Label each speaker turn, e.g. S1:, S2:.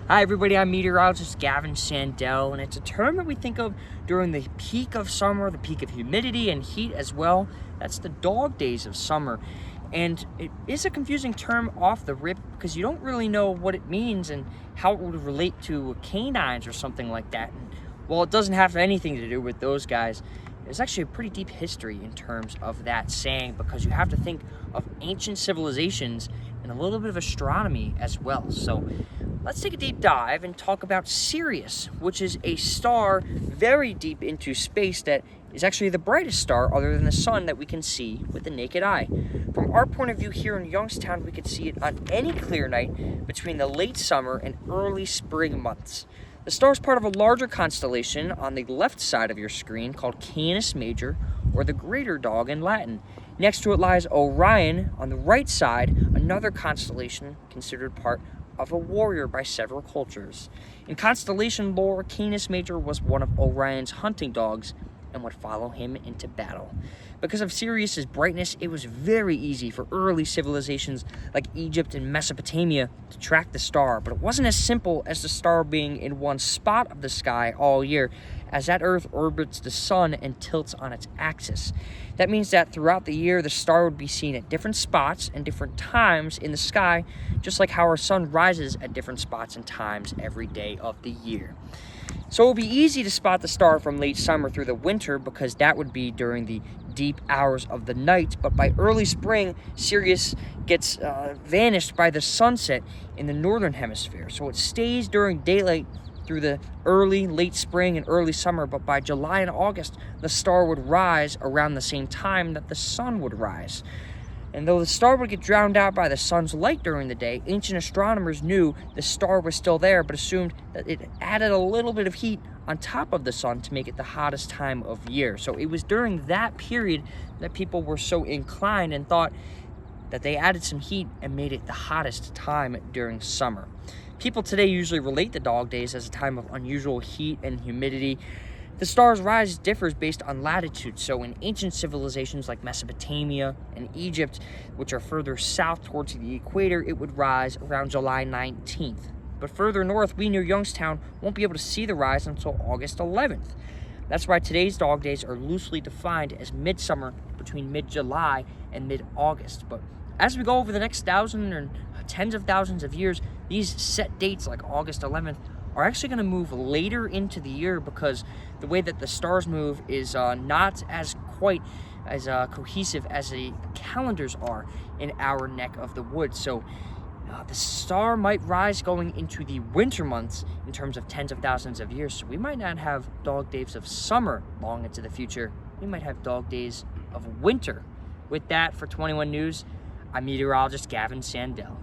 S1: Hi everybody, I'm meteorologist Gavin Sandel, and it's a term that we think of during the peak of summer, the peak of humidity and heat as well. That's the dog days of summer. And it is a confusing term off the rip because you don't really know what it means and how it would relate to canines or something like that. And while it doesn't have anything to do with those guys, there's actually a pretty deep history in terms of that saying, because you have to think of ancient civilizations and a little bit of astronomy as well. So let's take a deep dive and talk about Sirius, which is a star very deep into space that is actually the brightest star other than the sun that we can see with the naked eye. From our point of view here in Youngstown, we could see it on any clear night between the late summer and early spring months. The star is part of a larger constellation on the left side of your screen called Canis Major, or the Greater Dog in Latin. Next to it lies Orion on the right side, another constellation considered part of a warrior by several cultures. In constellation lore, Canis Major was one of Orion's hunting dogs and would follow him into battle. Because of Sirius's brightness, it was very easy for early civilizations like Egypt and Mesopotamia to track the star, but it wasn't as simple as the star being in one spot of the sky all year, as that Earth orbits the sun and tilts on its axis. That means that throughout the year, the star would be seen at different spots and different times in the sky, just like how our sun rises at different spots and times every day of the year. So it would be easy to spot the star from late summer through the winter, because that would be during the deep hours of the night, but by early spring, Sirius gets vanished by the sunset in the northern hemisphere. So it stays during daylight through the late spring and early summer, but by July and August, the star would rise around the same time that the sun would rise. And though the star would get drowned out by the sun's light during the day, ancient astronomers knew the star was still there, but assumed that it added a little bit of heat on top of the sun to make it the hottest time of year. So it was during that period that people were so inclined and thought that they added some heat and made it the hottest time during summer. People today usually relate the dog days as a time of unusual heat and humidity. The star's rise differs based on latitude, so in ancient civilizations like Mesopotamia and Egypt, which are further south towards the equator, it would rise around July 19th. But further north, we near Youngstown won't be able to see the rise until August 11th. That's why today's dog days are loosely defined as midsummer between mid-July and mid-August. But as we go over the next thousand or tens of thousands of years, these set dates like August 11th are actually going to move later into the year, because the way that the stars move is not as quite as cohesive as the calendars are in our neck of the woods. So the star might rise going into the winter months in terms of tens of thousands of years. So we might not have dog days of summer long into the future. We might have dog days of winter. With that, for 21 News, I'm meteorologist Gavin Sandel.